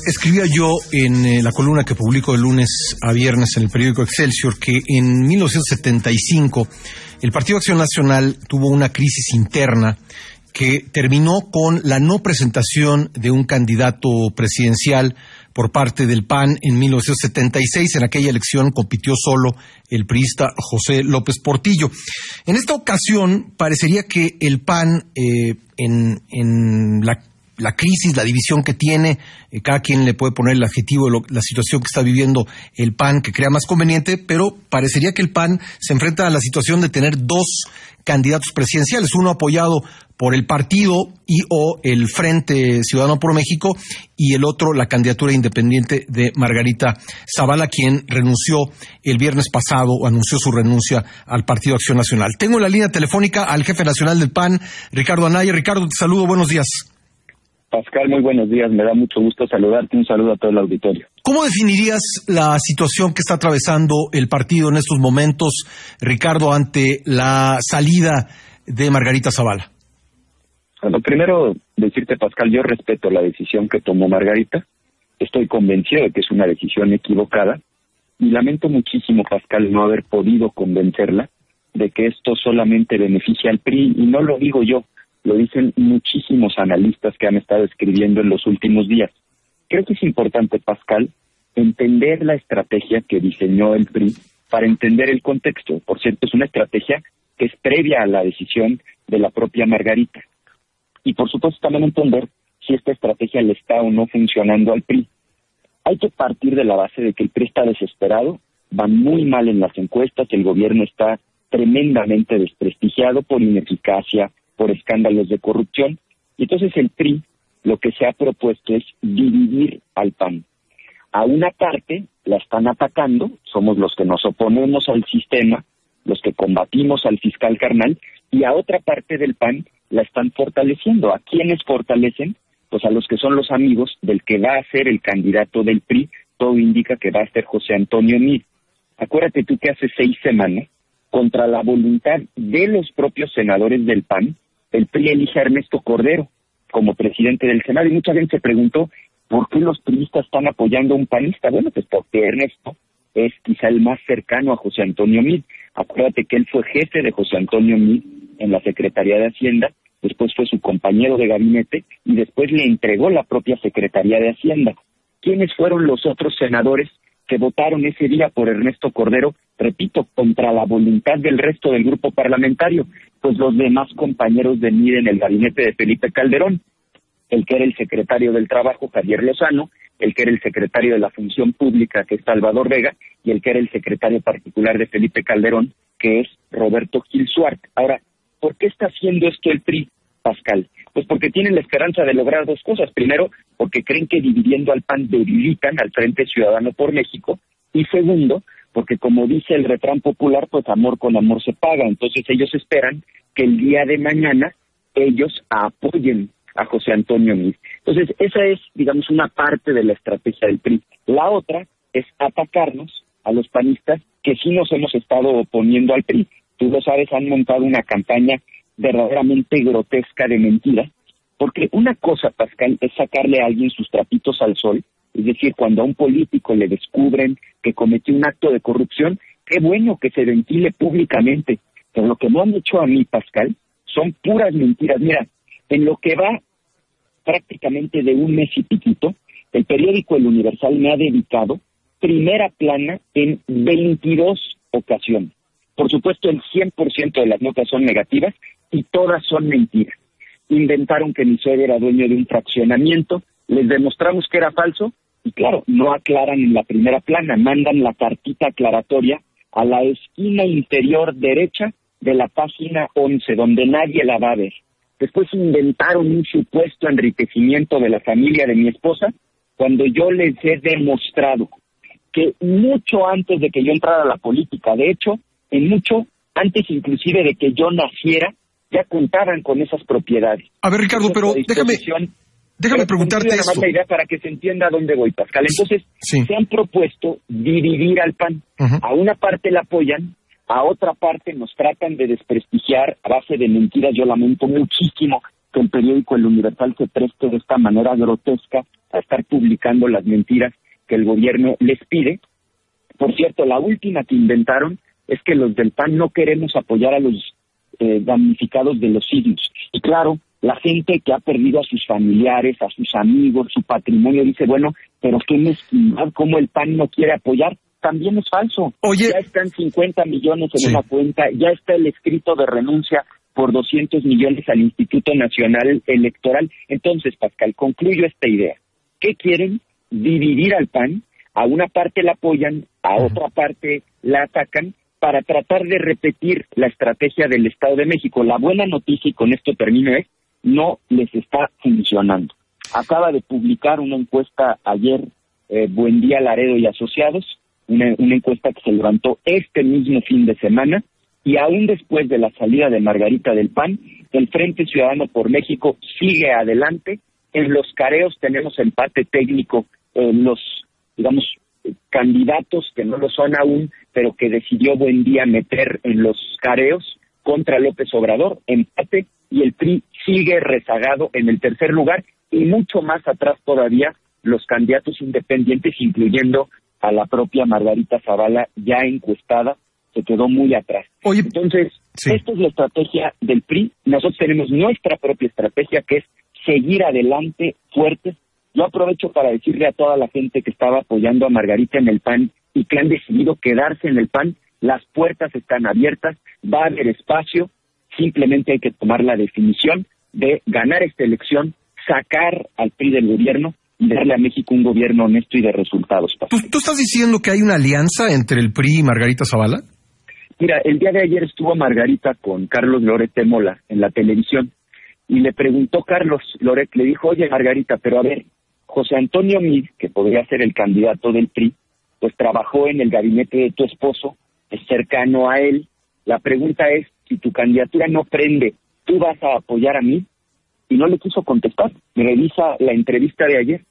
Escribía yo en la columna que publico de lunes a viernes en el periódico Excelsior que en 1975 el Partido Acción Nacional tuvo una crisis interna que terminó con la no presentación de un candidato presidencial por parte del PAN en 1976. En aquella elección compitió solo el priista José López Portillo. En esta ocasión parecería que el PAN en la crisis, la división que tiene, cada quien le puede poner el adjetivo de la situación que está viviendo el PAN que crea más conveniente, pero parecería que el PAN se enfrenta a la situación de tener dos candidatos presidenciales, uno apoyado por el partido y o el Frente Ciudadano por México, y el otro la candidatura independiente de Margarita Zavala, quien renunció el viernes pasado o anunció su renuncia al Partido Acción Nacional. Tengo en la línea telefónica al jefe nacional del PAN, Ricardo Anaya. Ricardo, te saludo, buenos días. Pascal, muy buenos días, me da mucho gusto saludarte, un saludo a todo el auditorio. ¿Cómo definirías la situación que está atravesando el partido en estos momentos, Ricardo, ante la salida de Margarita Zavala? Bueno, primero decirte, Pascal, yo respeto la decisión que tomó Margarita, estoy convencido de que es una decisión equivocada y lamento muchísimo, Pascal, no haber podido convencerla de que esto solamente beneficia al PRI, y no lo digo yo, lo dicen muchísimos analistas que han estado escribiendo en los últimos días. Creo que es importante, Pascal, entender la estrategia que diseñó el PRI para entender el contexto. Por cierto, es una estrategia que es previa a la decisión de la propia Margarita. Y por supuesto también entender si esta estrategia le está o no funcionando al PRI. Hay que partir de la base de que el PRI está desesperado, va muy mal en las encuestas, el gobierno está tremendamente desprestigiado por ineficacia, por escándalos de corrupción, y entonces el PRI lo que se ha propuesto es dividir al PAN. A una parte la están atacando, somos los que nos oponemos al sistema, los que combatimos al fiscal carnal, y a otra parte del PAN la están fortaleciendo. ¿A quiénes fortalecen? Pues a los que son los amigos del que va a ser el candidato del PRI, todo indica que va a ser José Antonio Meade. Acuérdate tú que hace 6 semanas, contra la voluntad de los propios senadores del PAN, el PRI elige a Ernesto Cordero como presidente del Senado, y mucha gente se preguntó ¿por qué los priistas están apoyando a un panista? Bueno, pues porque Ernesto es quizá el más cercano a José Antonio Meade. Acuérdate que él fue jefe de José Antonio Meade en la Secretaría de Hacienda, después fue su compañero de gabinete y después le entregó la propia Secretaría de Hacienda. ¿Quiénes fueron los otros senadores que votaron ese día por Ernesto Cordero? Repito, contra la voluntad del resto del grupo parlamentario, pues los demás compañeros de Meade en el gabinete de Felipe Calderón, el que era el secretario del Trabajo, Javier Lozano, el que era el secretario de la Función Pública, que es Salvador Vega, y el que era el secretario particular de Felipe Calderón, que es Roberto Gil Suárez. Ahora, ¿por qué está haciendo esto el PRI, Pascal? Pues porque tienen la esperanza de lograr dos cosas. Primero, porque creen que dividiendo al PAN debilitan al Frente Ciudadano por México, y segundo, porque como dice el refrán popular, pues amor con amor se paga. Entonces ellos esperan que el día de mañana ellos apoyen a José Antonio Meade. Entonces esa es, digamos, una parte de la estrategia del PRI. La otra es atacarnos a los panistas que sí nos hemos estado oponiendo al PRI. Tú lo sabes, han montado una campaña verdaderamente grotesca de mentiras, porque una cosa, Pascal, es sacarle a alguien sus trapitos al sol. Es decir, cuando a un político le descubren que cometió un acto de corrupción, qué bueno que se ventile públicamente. Pero lo que me han hecho a mí, Pascal, son puras mentiras. Mira, en lo que va prácticamente de un mes y piquito, el periódico El Universal me ha dedicado primera plana en 22 ocasiones. Por supuesto, el 100% de las notas son negativas y todas son mentiras. Inventaron que mi suegro era dueño de un fraccionamiento, les demostramos que era falso, y claro, no aclaran en la primera plana, mandan la cartita aclaratoria a la esquina inferior derecha de la página 11, donde nadie la va a ver. Después inventaron un supuesto enriquecimiento de la familia de mi esposa, cuando yo les he demostrado que mucho antes de que yo entrara a la política, de hecho, en mucho antes inclusive de que yo naciera, ya contaban con esas propiedades. A ver, Ricardo, pero déjame preguntarte esto. La idea para que se entienda a dónde voy, Pascal. Entonces, se han propuesto dividir al PAN. A una parte la apoyan, a otra parte nos tratan de desprestigiar a base de mentiras. Yo lamento muchísimo que el periódico El Universal se preste de esta manera grotesca a estar publicando las mentiras que el gobierno les pide. Por cierto, la última que inventaron es que los del PAN no queremos apoyar a los damnificados de los sismos. Y claro, la gente que ha perdido a sus familiares, a sus amigos, su patrimonio, dice, bueno, pero qué mezquindad, ¿cómo el PAN no quiere apoyar? También es falso. Oye, ya están 50 millones en una cuenta, ya está el escrito de renuncia por 200 millones al Instituto Nacional Electoral. Entonces, Pascal, concluyo esta idea. ¿Qué quieren? Dividir al PAN. A una parte la apoyan, a otra parte la atacan, para tratar de repetir la estrategia del Estado de México. La buena noticia, y con esto termino, es no les está funcionando. Acaba de publicar una encuesta ayer, Buendía Laredo y Asociados, una encuesta que se levantó este mismo fin de semana, y aún después de la salida de Margarita del PAN, el Frente Ciudadano por México sigue adelante. En los careos tenemos empate técnico en los, digamos, candidatos que no lo son aún, pero que decidió Buendía meter en los careos contra López Obrador, empate, y el PRI sigue rezagado en el tercer lugar, y mucho más atrás todavía los candidatos independientes, incluyendo a la propia Margarita Zavala, ya encuestada, se quedó muy atrás. Oye, entonces, esta es la estrategia del PRI. Nosotros tenemos nuestra propia estrategia, que es seguir adelante fuertes. Yo aprovecho para decirle a toda la gente que estaba apoyando a Margarita en el PAN y que han decidido quedarse en el PAN, las puertas están abiertas, va a haber espacio, simplemente hay que tomar la definición de ganar esta elección, sacar al PRI del gobierno y darle a México un gobierno honesto y de resultados. ¿Tú estás diciendo que hay una alianza entre el PRI y Margarita Zavala? Mira, el día de ayer estuvo Margarita con Carlos Loret de Mola en la televisión y le preguntó Carlos Loret, le dijo, oye Margarita, pero a ver, José Antonio Meade, que podría ser el candidato del PRI, pues trabajó en el gabinete de tu esposo, es cercano a él. La pregunta es, si tu candidatura no prende, ¿tú vas a apoyar a mí? Y no le quiso contestar. Me revisa la entrevista de ayer,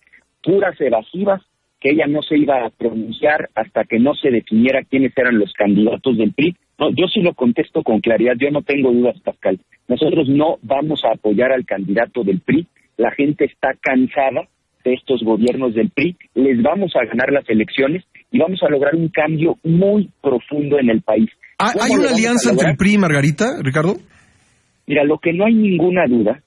puras evasivas, que ella no se iba a pronunciar hasta que no se definiera quiénes eran los candidatos del PRI. No, yo sí lo contesto con claridad, yo no tengo dudas, Pascal. Nosotros no vamos a apoyar al candidato del PRI, la gente está cansada de estos gobiernos del PRI, les vamos a ganar las elecciones y vamos a lograr un cambio muy profundo en el país. ¿Hay una alianza entre el PRI y Margarita, Ricardo? Mira, lo que no hay ninguna duda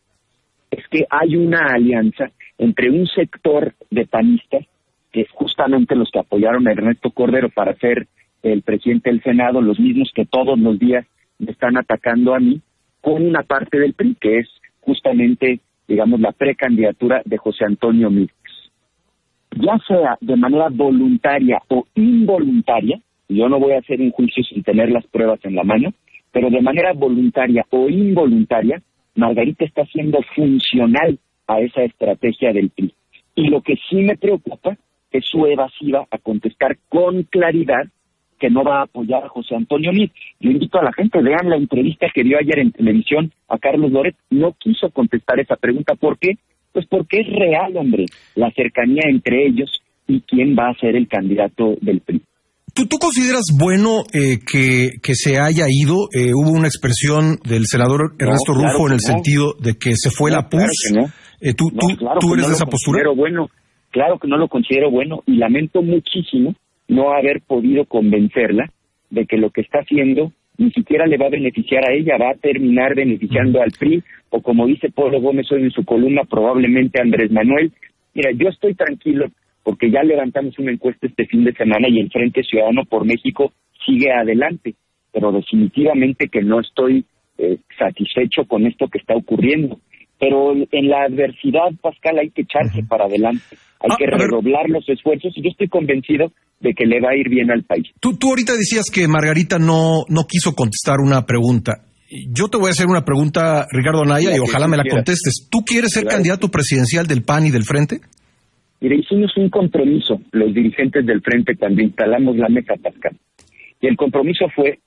es que hay una alianza entre un sector de panistas, que es justamente los que apoyaron a Ernesto Cordero para ser el presidente del Senado, los mismos que todos los días me están atacando a mí, con una parte del PRI, que es justamente, digamos, la precandidatura de José Antonio Meade. Ya sea de manera voluntaria o involuntaria, yo no voy a hacer un juicio sin tener las pruebas en la mano, pero de manera voluntaria o involuntaria, Margarita está siendo funcional a esa estrategia del PRI. Y lo que sí me preocupa es su evasiva a contestar con claridad que no va a apoyar a José Antonio Meade. Yo invito a la gente, vean la entrevista que dio ayer en televisión a Carlos Loret, no quiso contestar esa pregunta. ¿Por qué? Pues porque es real, hombre, la cercanía entre ellos y quién va a ser el candidato del PRI. ¿Tú consideras bueno que se haya ido? Hubo una expresión del senador Ernesto Rufo en el sentido de que se fue la PUS. Claro que no. ¿Tú eres de esa postura? Bueno, claro que no lo considero bueno y lamento muchísimo no haber podido convencerla de que lo que está haciendo ni siquiera le va a beneficiar a ella, va a terminar beneficiando al PRI, o como dice Polo Gómez hoy en su columna, probablemente Andrés Manuel. Mira, yo estoy tranquilo porque ya levantamos una encuesta este fin de semana y el Frente Ciudadano por México sigue adelante, pero definitivamente que no estoy satisfecho con esto que está ocurriendo. Pero en la adversidad, Pascal, hay que echarse para adelante, hay que redoblar los esfuerzos y yo estoy convencido de que le va a ir bien al país. Tú ahorita decías que Margarita no quiso contestar una pregunta. Yo te voy a hacer una pregunta, Ricardo Anaya, y ojalá me la contestes. ¿Tú quieres ser candidato presidencial del PAN y del Frente? Mira, hicimos un compromiso, los dirigentes del Frente, cuando instalamos la mesa, Pascal. Y el compromiso fue,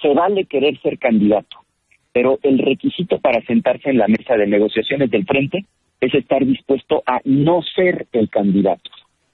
se vale querer ser candidato, pero el requisito para sentarse en la mesa de negociaciones del Frente es estar dispuesto a no ser el candidato.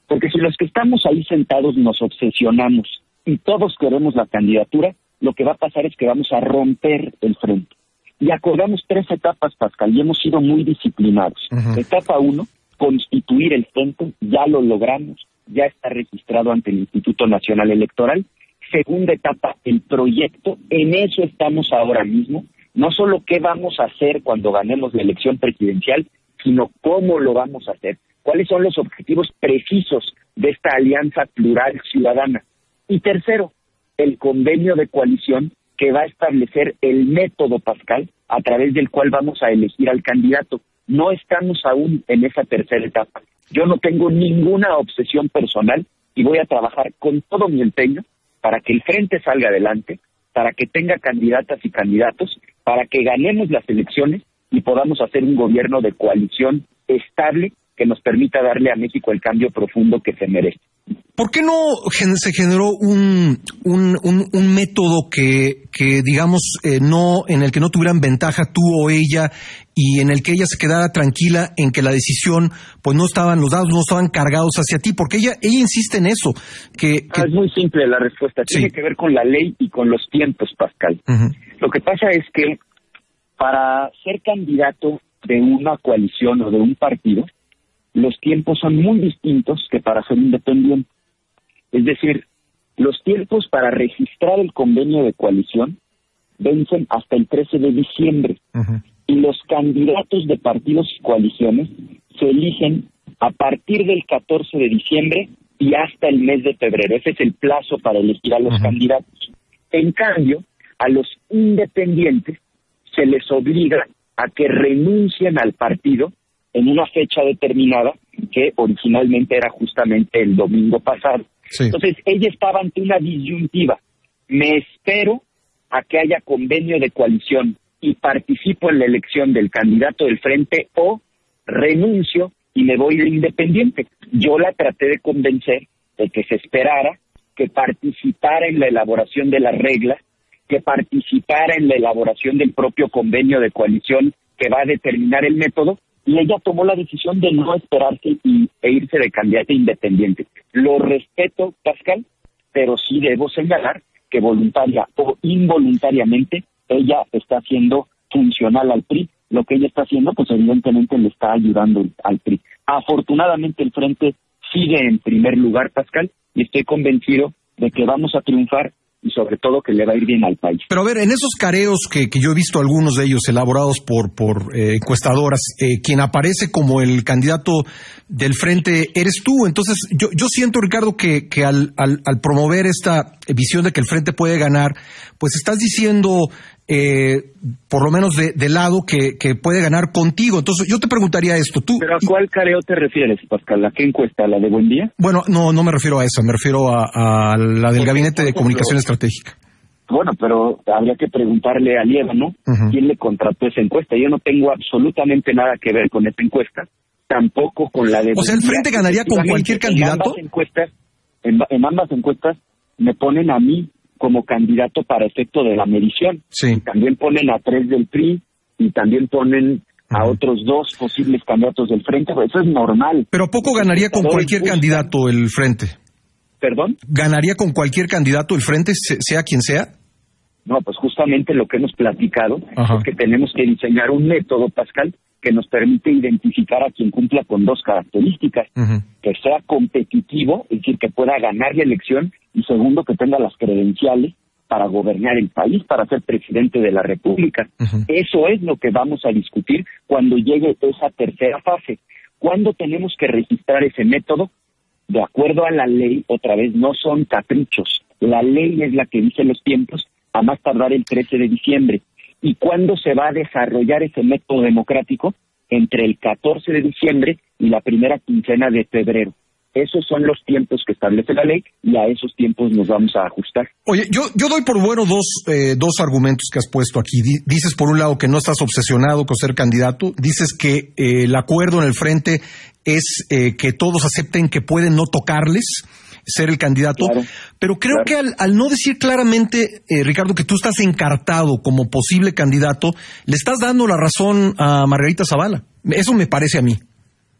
Porque si los que estamos ahí sentados nos obsesionamos y todos queremos la candidatura, lo que va a pasar es que vamos a romper el Frente. Y acordamos 3 etapas, Pascal, y hemos sido muy disciplinados. Etapa 1, constituir el frente, ya lo logramos, ya está registrado ante el Instituto Nacional Electoral. Segunda etapa, el proyecto, en eso estamos ahora mismo, no solo qué vamos a hacer cuando ganemos la elección presidencial, sino cómo lo vamos a hacer, cuáles son los objetivos precisos de esta alianza plural ciudadana. Y tercero, el convenio de coalición que va a establecer el método, Pascal, a través del cual vamos a elegir al candidato. No estamos aún en esa tercera etapa. Yo no tengo ninguna obsesión personal y voy a trabajar con todo mi empeño para que el frente salga adelante, para que tenga candidatas y candidatos, para que ganemos las elecciones y podamos hacer un gobierno de coalición estable que nos permita darle a México el cambio profundo que se merece. ¿Por qué no se generó un método que digamos, no, en el que no tuvieran ventaja tú o ella, y en el que ella se quedara tranquila en que la decisión, pues los dados no estaban cargados hacia ti? Porque ella insiste en eso. Es muy simple la respuesta. Sí. Tiene que ver con la ley y con los tiempos, Pascal. Lo que pasa es que para ser candidato de una coalición o de un partido, los tiempos son muy distintos que para ser independiente. Es decir, los tiempos para registrar el convenio de coalición vencen hasta el 13 de diciembre. Y los candidatos de partidos y coaliciones se eligen a partir del 14 de diciembre y hasta el mes de febrero. Ese es el plazo para elegir a los candidatos. En cambio, a los independientes se les obliga a que renuncien al partido en una fecha determinada, que originalmente era justamente el domingo pasado. Sí. Entonces, ella estaba ante una disyuntiva. Me espero a que haya convenio de coalición y participo en la elección del candidato del frente, o renuncio y me voy de independiente. Yo la traté de convencer de que se esperara, que participara en la elaboración de las reglas, que participara en la elaboración del propio convenio de coalición que va a determinar el método, y ella tomó la decisión de no esperarse e irse de candidata independiente. Lo respeto, Pascal, pero sí debo señalar que voluntaria o involuntariamente ella está haciendo funcional al PRI. Lo que ella está haciendo, pues evidentemente le está ayudando al PRI. Afortunadamente el frente sigue en primer lugar, Pascal, y estoy convencido de que vamos a triunfar y sobre todo que le va a ir bien al país. Pero a ver, en esos careos que yo he visto algunos de ellos elaborados por encuestadoras, quien aparece como el candidato del frente eres tú. Entonces yo siento, Ricardo, que al promover esta visión de que el frente puede ganar, pues estás diciendo, por lo menos de lado, que puede ganar contigo. Entonces yo te preguntaría esto. ¿Pero a cuál careo te refieres, Pascal? ¿A qué encuesta? ¿A la de Buen Día? Bueno, no me refiero a esa, me refiero a la del Gabinete de Comunicación Estratégica. Bueno, pero habría que preguntarle a Lieva, ¿no? ¿Quién le contrató esa encuesta? Yo no tengo absolutamente nada que ver con esa encuesta, tampoco con la de... O sea, ¿el frente ganaría con cualquier candidato? En ambas encuestas me ponen a mí como candidato para efecto de la medición. Sí. Y también ponen a 3 del PRI y también ponen a otros 2 posibles candidatos del frente. Pues eso es normal. ¿Pero a poco ganaría con cualquier candidato el frente? ¿Perdón? ¿Ganaría con cualquier candidato el frente, sea quien sea? No, pues justamente lo que hemos platicado es que tenemos que diseñar un método, Pascal, que nos permite identificar a quien cumpla con 2 características. Que sea competitivo, es decir, que pueda ganar la elección, y segundo, que tenga las credenciales para gobernar el país, para ser presidente de la República. Eso es lo que vamos a discutir cuando llegue esa tercera fase. ¿Cuándo tenemos que registrar ese método? De acuerdo a la ley, otra vez, no son caprichos. La ley es la que dice los tiempos, a más tardar el 13 de diciembre. ¿Y cuándo se va a desarrollar ese método democrático? Entre el 14 de diciembre y la primera quincena de febrero. Esos son los tiempos que establece la ley y a esos tiempos nos vamos a ajustar. Oye, yo doy por bueno dos argumentos que has puesto aquí. Dices, por un lado, que no estás obsesionado con ser candidato. Dices que el acuerdo en el frente es que todos acepten que pueden no tocarles ser el candidato. Claro, pero creo que al no decir claramente, Ricardo, que tú estás encartado como posible candidato, le estás dando la razón a Margarita Zavala. Eso me parece a mí.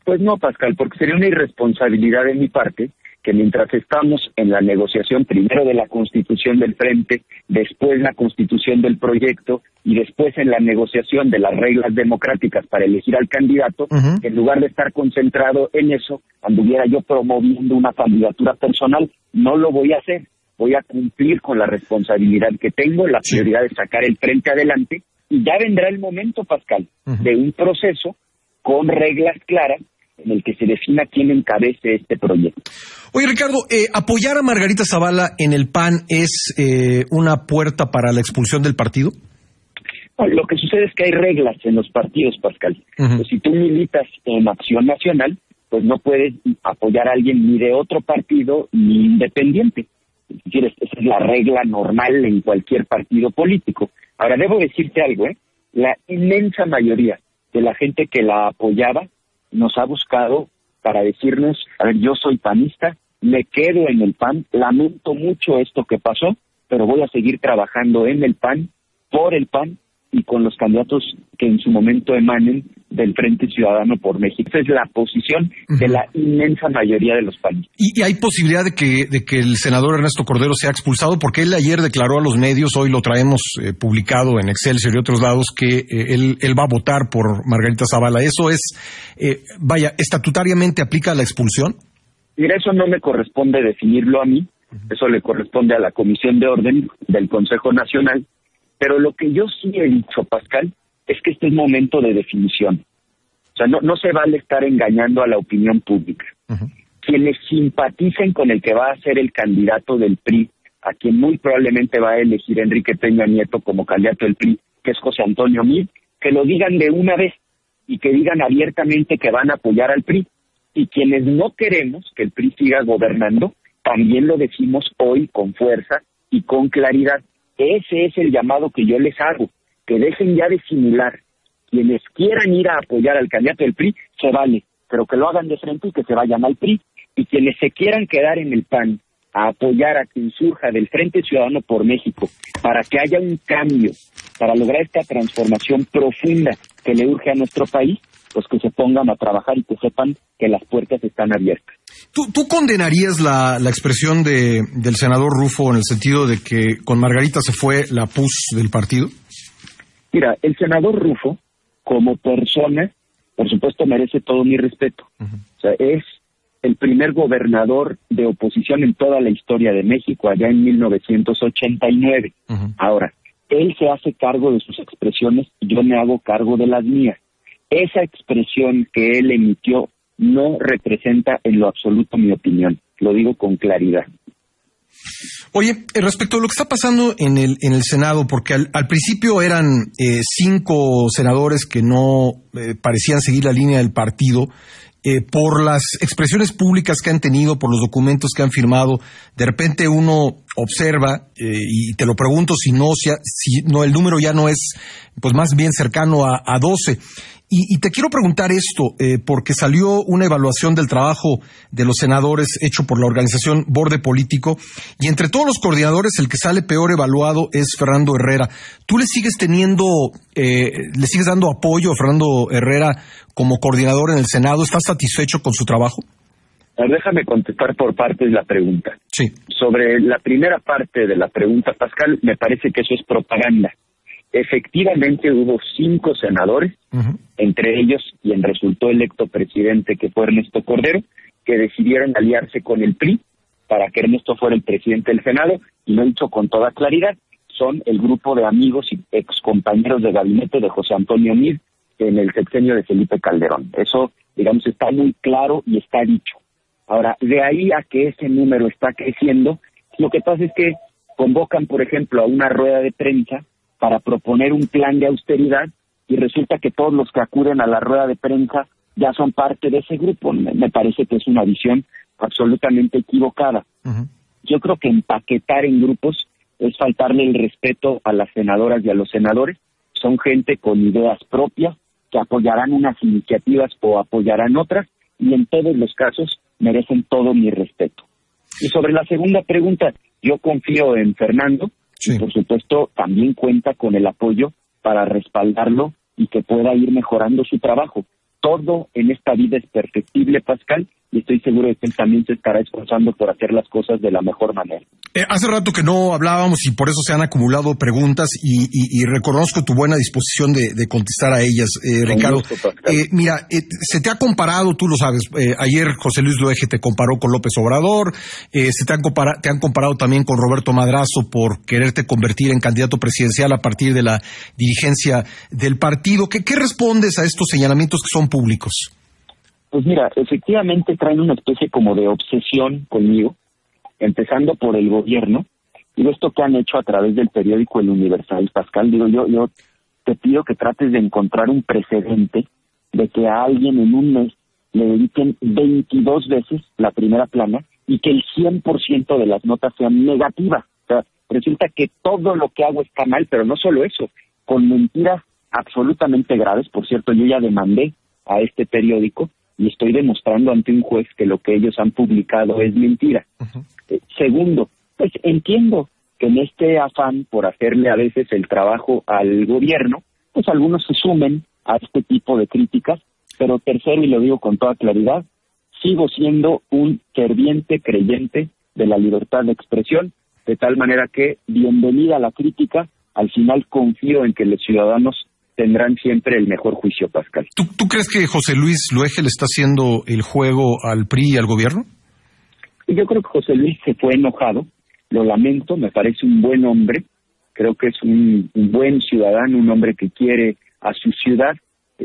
Pues no, Pascal, porque sería una irresponsabilidad de mi parte que mientras estamos en la negociación primero de la constitución del frente, después la constitución del proyecto y después en la negociación de las reglas democráticas para elegir al candidato, en lugar de estar concentrado en eso, anduviera yo promoviendo una candidatura personal. No lo voy a hacer. Voy a cumplir con la responsabilidad que tengo, la prioridad de sacar el frente adelante, y ya vendrá el momento, Pascal, de un proceso con reglas claras en el que se defina quién encabece este proyecto. Oye, Ricardo, ¿apoyar a Margarita Zavala en el PAN es una puerta para la expulsión del partido? Bueno, lo que sucede es que hay reglas en los partidos, Pascal. Pues si tú militas en Acción Nacional, pues no puedes apoyar a alguien ni de otro partido ni independiente. Es decir, esa es la regla normal en cualquier partido político. Ahora, debo decirte algo, la inmensa mayoría de la gente que la apoyaba nos ha buscado para decirnos, a ver, yo soy panista, me quedo en el PAN, lamento mucho esto que pasó, pero voy a seguir trabajando en el PAN, por el PAN y con los candidatos que en su momento emanen del Frente Ciudadano por México. Esa es la posición de la inmensa mayoría de los panistas. ¿Y hay posibilidad de que el senador Ernesto Cordero sea expulsado? Porque él ayer declaró a los medios, hoy lo traemos publicado en Excelsior y otros lados, que él va a votar por Margarita Zavala. ¿Eso es, estatutariamente aplica la expulsión? Mira, eso no me corresponde definirlo a mí, eso le corresponde a la Comisión de Orden del Consejo Nacional, pero lo que yo sí he dicho, Pascal, es que este es momento de definición. O sea, no se vale estar engañando a la opinión pública. Quienes simpaticen con el que va a ser el candidato del PRI, a quien muy probablemente va a elegir Enrique Peña Nieto como candidato del PRI, que es José Antonio Meade, que lo digan de una vez y que digan abiertamente que van a apoyar al PRI. Y quienes no queremos que el PRI siga gobernando, también lo decimos hoy con fuerza y con claridad. Ese es el llamado que yo les hago, que dejen ya de simular. Quienes quieran ir a apoyar al candidato del PRI, se vale, pero que lo hagan de frente y que se vayan al PRI. Y quienes se quieran quedar en el PAN a apoyar a quien surja del Frente Ciudadano por México para que haya un cambio, para lograr esta transformación profunda que le urge a nuestro país, pues que se pongan a trabajar y que sepan que las puertas están abiertas. ¿Tú condenarías la expresión del senador Rufo en el sentido de que con Margarita se fue la pus del partido? Mira, el senador Rufo, como persona, por supuesto merece todo mi respeto. O sea, es el primer gobernador de oposición en toda la historia de México, allá en 1989. Ahora, él se hace cargo de sus expresiones y yo me hago cargo de las mías. Esa expresión que él emitió no representa en lo absoluto mi opinión. Lo digo con claridad. Oye, respecto a lo que está pasando en el Senado, porque al principio eran 5 senadores que no parecían seguir la línea del partido, por las expresiones públicas que han tenido, por los documentos que han firmado, de repente uno observa, y te lo pregunto si no el número ya no es, pues más bien cercano a 12. Y te quiero preguntar esto, porque salió una evaluación del trabajo de los senadores hecho por la organización Borde Político, y entre todos los coordinadores el que sale peor evaluado es Fernando Herrera. ¿Tú le sigues dando apoyo a Fernando Herrera como coordinador en el Senado? ¿Estás satisfecho con su trabajo? A ver, déjame contestar por partes la pregunta. Sí. Sobre la primera parte de la pregunta, Pascal, me parece que eso es propaganda. Efectivamente hubo 5 senadores, entre ellos quien resultó electo presidente, que fue Ernesto Cordero, que decidieron aliarse con el PRI para que Ernesto fuera el presidente del Senado, y lo he dicho con toda claridad, son el grupo de amigos y excompañeros de gabinete de José Antonio Meade en el sexenio de Felipe Calderón. Eso, digamos, está muy claro y está dicho. Ahora, de ahí a que ese número está creciendo, lo que pasa es que convocan, por ejemplo, a una rueda de prensa para proponer un plan de austeridad y resulta que todos los que acuden a la rueda de prensa ya son parte de ese grupo. Me parece que es una visión absolutamente equivocada. Yo creo que empaquetar en grupos es faltarle el respeto a las senadoras y a los senadores. Son gente con ideas propias que apoyarán unas iniciativas o apoyarán otras, y en todos los casos merecen todo mi respeto. Y sobre la segunda pregunta, yo confío en Fernando. Sí. Y por supuesto también cuenta con el apoyo para respaldarlo y que pueda ir mejorando su trabajo. Todo en esta vida es perfectible, Pascal, y estoy seguro de que él también se estará esforzando por hacer las cosas de la mejor manera. Hace rato que no hablábamos y por eso se han acumulado preguntas y reconozco tu buena disposición de contestar a ellas, Ricardo. Gusto, mira, se te ha comparado, tú lo sabes, ayer José Luis Loeje te comparó con López Obrador, te han comparado también con Roberto Madrazo por quererte convertir en candidato presidencial a partir de la dirigencia del partido. ¿Qué respondes a estos señalamientos que son públicos? Pues mira, efectivamente traen una especie como de obsesión conmigo, empezando por el gobierno, y esto que han hecho a través del periódico El Universal, Pascal. Digo, yo te pido que trates de encontrar un precedente de que a alguien en un mes le dediquen 22 veces la primera plana y que el 100% de las notas sean negativas. O sea, resulta que todo lo que hago está mal, pero no solo eso, con mentiras absolutamente graves. Por cierto, yo ya demandé a este periódico y estoy demostrando ante un juez que lo que ellos han publicado es mentira. Uh-huh. Segundo, pues entiendo que en este afán por hacerle a veces el trabajo al gobierno, pues algunos se sumen a este tipo de críticas, pero tercero, y lo digo con toda claridad, sigo siendo un ferviente creyente de la libertad de expresión, de tal manera que, bienvenida a la crítica, al final confío en que los ciudadanos tendrán siempre el mejor juicio, Pascal. ¿Tú crees que José Luis Loeje le está haciendo el juego al PRI y al gobierno? Yo creo que José Luis se fue enojado, lo lamento, me parece un buen hombre, creo que es un buen ciudadano, un hombre que quiere a su ciudad,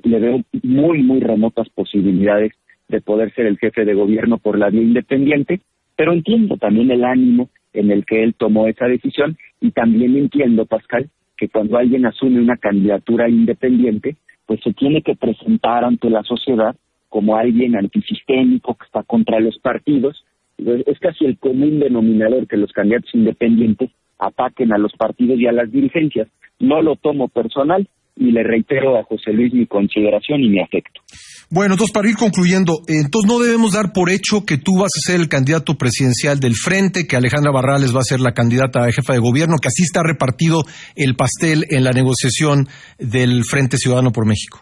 le veo muy, muy remotas posibilidades de poder ser el jefe de gobierno por la vía independiente, pero entiendo también el ánimo en el que él tomó esa decisión y también entiendo, Pascal, que cuando alguien asume una candidatura independiente, pues se tiene que presentar ante la sociedad como alguien antisistémico que está contra los partidos. Es casi el común denominador que los candidatos independientes ataquen a los partidos y a las dirigencias. No lo tomo personal y le reitero a José Luis mi consideración y mi afecto. Bueno, entonces para ir concluyendo, entonces no debemos dar por hecho que tú vas a ser el candidato presidencial del Frente, que Alejandra Barrales va a ser la candidata a jefa de gobierno, que así está repartido el pastel en la negociación del Frente Ciudadano por México.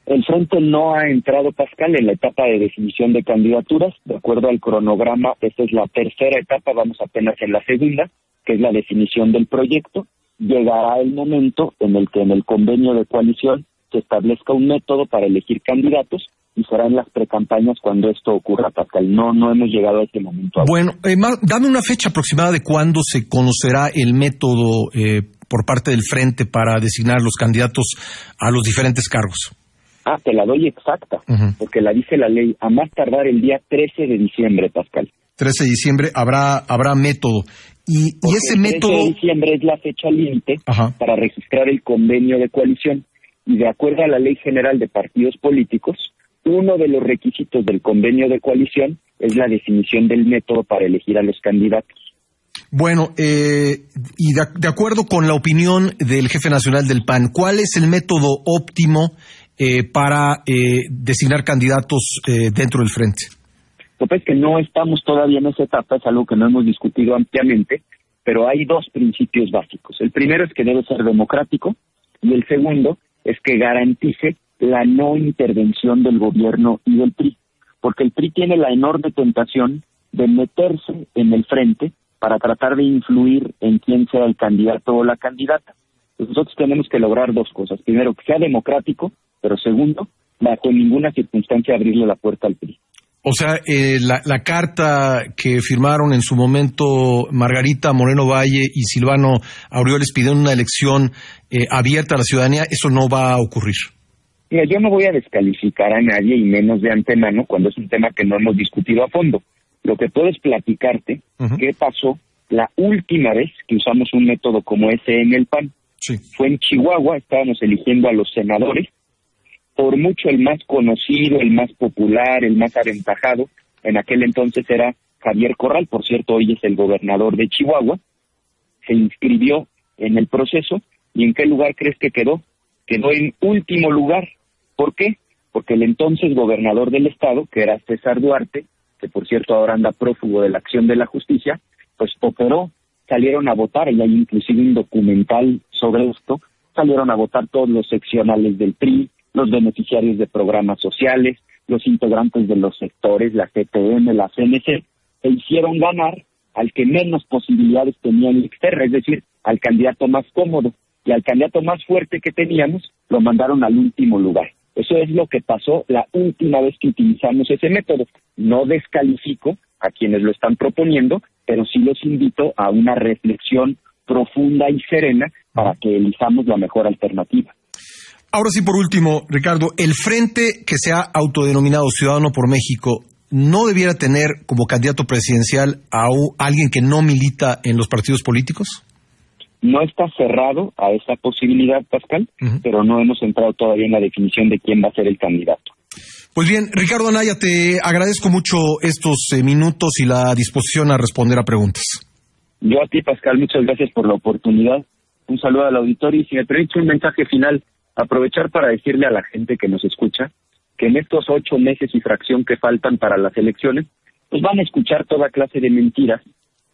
El Frente no ha entrado, Pascal, en la etapa de definición de candidaturas. De acuerdo al cronograma, esta es la tercera etapa, vamos apenas en la segunda, que es la definición del proyecto. Llegará el momento en el que en el convenio de coalición se establezca un método para elegir candidatos y serán las precampañas cuando esto ocurra, Pascal. No hemos llegado a este momento aún. Bueno, dame una fecha aproximada de cuándo se conocerá el método por parte del Frente para designar los candidatos a los diferentes cargos. Te la doy exacta, porque la dice la ley, a más tardar el día 13 de diciembre, Pascal. 13 de diciembre habrá método. Y ese método... El 13 de diciembre es la fecha límite para registrar el convenio de coalición. Y de acuerdo a la Ley General de Partidos Políticos, uno de los requisitos del convenio de coalición es la definición del método para elegir a los candidatos. Bueno, y de acuerdo con la opinión del jefe nacional del PAN, ¿cuál es el método óptimo para designar candidatos dentro del Frente? Lo que es que no estamos todavía en esa etapa, es algo que no hemos discutido ampliamente, pero hay dos principios básicos. El primero es que debe ser democrático y el segundo es que garantice la no intervención del gobierno y del PRI, porque el PRI tiene la enorme tentación de meterse en el Frente para tratar de influir en quién sea el candidato o la candidata. Entonces nosotros tenemos que lograr dos cosas. Primero, que sea democrático, pero segundo, bajo ninguna circunstancia abrirle la puerta al PRI. O sea, la carta que firmaron en su momento Margarita Moreno Valle y Silvano Aureoles pidiendo una elección abierta a la ciudadanía, eso no va a ocurrir. Mira, yo no voy a descalificar a nadie y menos de antemano cuando es un tema que no hemos discutido a fondo. Lo que puedo es platicarte qué pasó la última vez que usamos un método como ese en el PAN. Sí. Fue en Chihuahua, estábamos eligiendo a los senadores. Por mucho el más conocido, el más popular, el más aventajado, en aquel entonces era Javier Corral, por cierto, hoy es el gobernador de Chihuahua, se inscribió en el proceso, ¿y en qué lugar crees que quedó? Quedó en último lugar. ¿Por qué? Porque el entonces gobernador del estado, que era César Duarte, que por cierto ahora anda prófugo de la acción de la justicia, pues operó, salieron a votar, y hay inclusive un documental sobre esto, salieron a votar todos los seccionales del PRI, los beneficiarios de programas sociales, los integrantes de los sectores, la CTM, la CNC, e hicieron ganar al que menos posibilidades tenía en la externa, es decir, al candidato más cómodo, y al candidato más fuerte que teníamos lo mandaron al último lugar. Eso es lo que pasó la última vez que utilizamos ese método. No descalifico a quienes lo están proponiendo, pero sí los invito a una reflexión profunda y serena para que elijamos la mejor alternativa. Ahora sí, por último, Ricardo, el frente que se ha autodenominado Ciudadano por México no debiera tener como candidato presidencial a alguien que no milita en los partidos políticos. No está cerrado a esa posibilidad, Pascal, pero no hemos entrado todavía en la definición de quién va a ser el candidato. Pues bien, Ricardo Anaya, te agradezco mucho estos minutos y la disposición a responder a preguntas. Yo a ti, Pascal, muchas gracias por la oportunidad. Un saludo al auditorio y si me permite un mensaje final, aprovechar para decirle a la gente que nos escucha que en estos 8 meses y fracción que faltan para las elecciones, pues van a escuchar toda clase de mentiras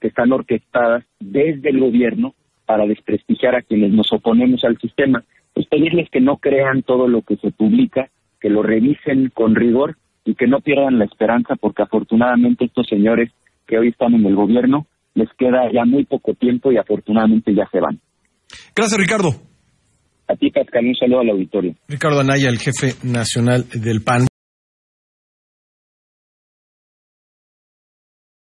que están orquestadas desde el gobierno para desprestigiar a quienes nos oponemos al sistema. Pues pedirles que no crean todo lo que se publica, que lo revisen con rigor y que no pierdan la esperanza, porque afortunadamente estos señores que hoy están en el gobierno les queda ya muy poco tiempo y afortunadamente ya se van. Gracias, Ricardo. A ti, Pascal, un saludo al auditorio. Ricardo Anaya, el jefe nacional del PAN.